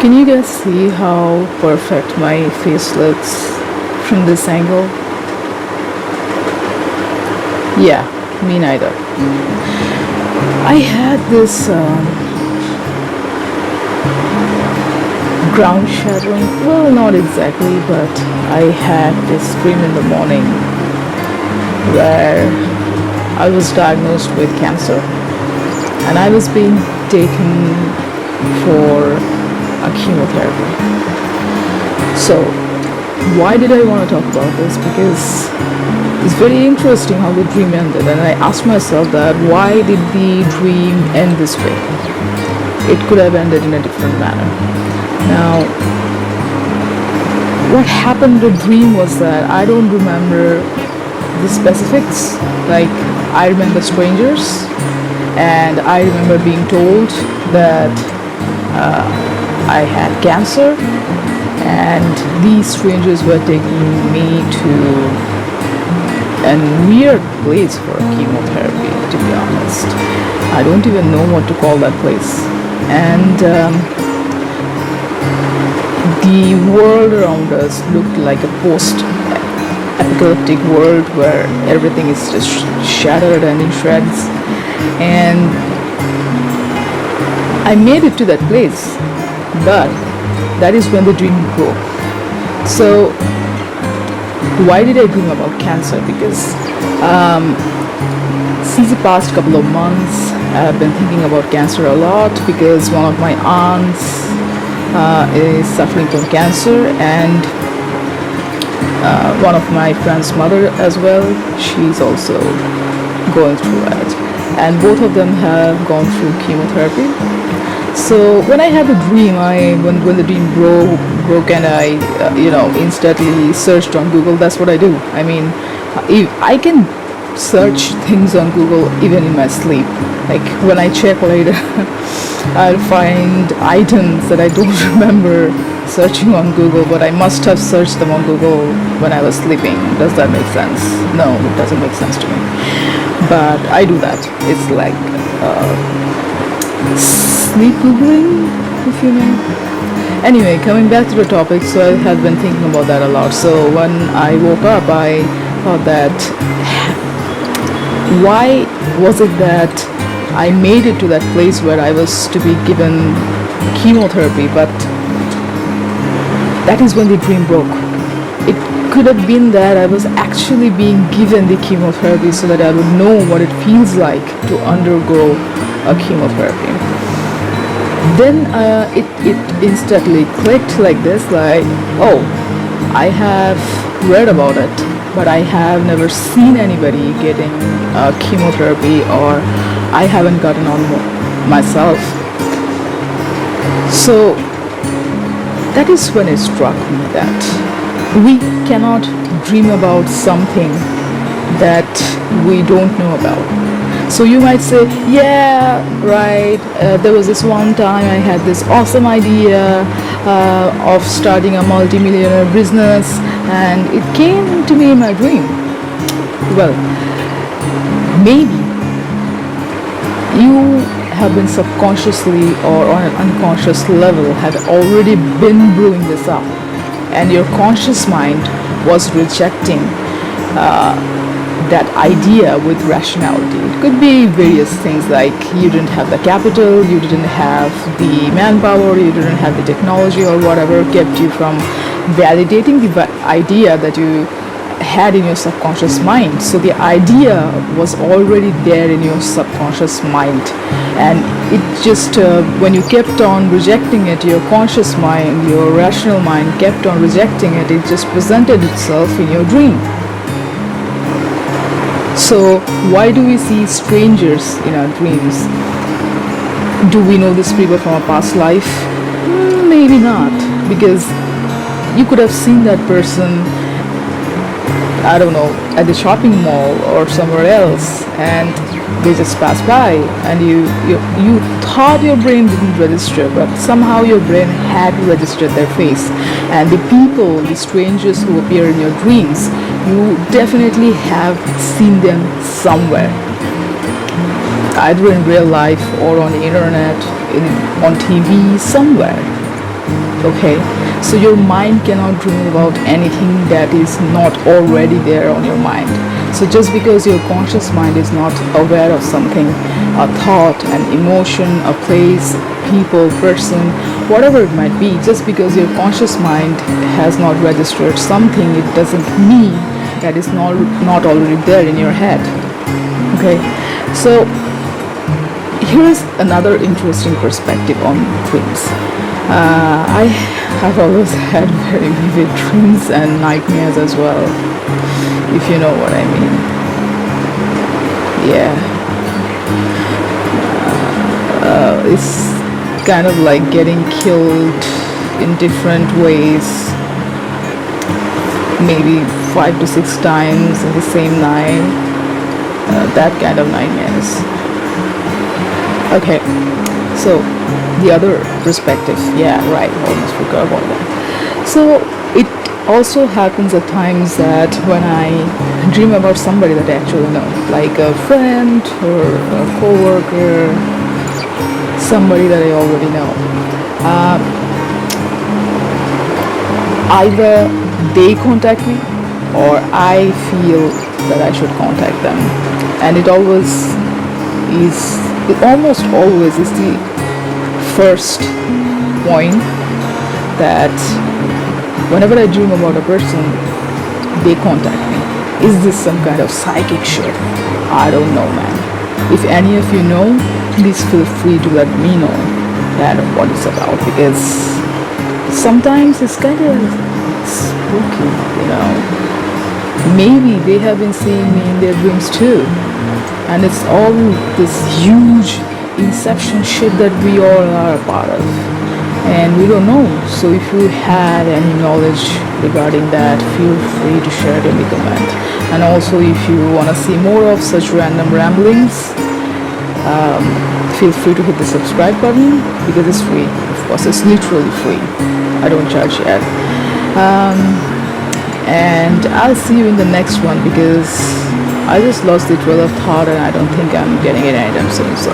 Can you guys see how perfect my face looks from this angle? Yeah, me neither. I had this ground shattering, well, not exactly, but I had this dream in the morning where I was diagnosed with cancer and I was being taken for a chemotherapy. So why did I want to talk about this? Because it's very interesting how the dream ended, and I asked myself that why did the dream end this way? It could have ended in a different manner. Now, what happened in the dream was that I don't remember the specifics. Like, I remember strangers, and I remember being told that I had cancer, and these strangers were taking me to a weird place for chemotherapy, to be honest. I don't even know what to call that place. And the world around us looked like a post-apocalyptic world where everything is just shattered and in shreds. And I made it to that place, but that is when the dream broke. So why did I dream about cancer? Because since the past couple of months I've been thinking about cancer a lot, because one of my aunts is suffering from cancer, and one of my friend's mother as well, she's also going through it, and both of them have gone through chemotherapy. So when I had the dream, when the dream broke and I instantly searched on Google. That's what I do. I mean, if I can search things on Google even in my sleep. Like when I check later, I'll find items that I don't remember searching on Google, but I must have searched them on Google when I was sleeping. Does that make sense? No, it doesn't make sense to me. But I do that. It's like sleep googling, if you know. Anyway, coming back to the topic, so I have been thinking about that a lot. So when I woke up, I thought that why was it that I made it to that place where I was to be given chemotherapy, but that is when the dream broke. It could have been that I was actually being given the chemotherapy so that I would know what it feels like to undergo a chemotherapy. Then it instantly clicked like this, like, oh, I have read about it, but I have never seen anybody getting chemotherapy, or I haven't gotten on myself. So that is when it struck me that we cannot dream about something that we don't know about. So you might say, yeah, right, there was this one time I had this awesome idea of starting a multi-millionaire business, and it came to me in my dream. Well, maybe you have been subconsciously or on an unconscious level had already been brewing this up, and your conscious mind was rejecting that idea with rationality. It could be various things, like you didn't have the capital, you didn't have the manpower, you didn't have the technology, or whatever kept you from validating the idea that you had in your subconscious mind. So the idea was already there in your subconscious mind, and it just when you kept on rejecting it, your conscious mind, your rational mind kept on rejecting it, it just presented itself in your dream. So why do we see strangers in our dreams? Do we know these people from a past life? Maybe not, because you could have seen that person, I don't know, at the shopping mall or somewhere else, and they just passed by, and you thought your brain didn't register, but somehow your brain had registered their face. And the people, the strangers who appear in your dreams, you definitely have seen them somewhere, either in real life or on the internet, on TV, somewhere. Okay, so your mind cannot dream about anything that is not already there on your mind. So just because your conscious mind is not aware of something, a thought, an emotion, a place, people, person, whatever it might be, just because your conscious mind has not registered something, it doesn't mean that is not already there in your head. Okay, so here's another interesting perspective on dreams. I have always had very vivid dreams and nightmares as well, if you know what I mean. Yeah. It's kind of like getting killed in different ways, maybe 5 to 6 times in the same night. That kind of nightmares. Okay, so the other perspective, yeah, right, almost forgot about that. So it also happens at times that when I dream about somebody that I actually know, like a friend or a co-worker, somebody that I already know. Either they contact me or I feel that I should contact them, and it almost always is the first point that whenever I dream about a person, they contact me. Is this some kind of psychic shit? I don't know, man. If any of you know, please feel free to let me know that what it's about, because sometimes it's kind of spooky, you know. Maybe they have been seeing me in their dreams too, and it's all this huge inception shit that we all are a part of, and we don't know. So if you had any knowledge regarding that, feel free to share it in the comment. And also, if you want to see more of such random ramblings, feel free to hit the subscribe button, because it's free. Of course, it's literally free. I don't charge yet. And I'll see you in the next one, because I just lost the trail of thought and I don't think I'm getting it anytime soon. So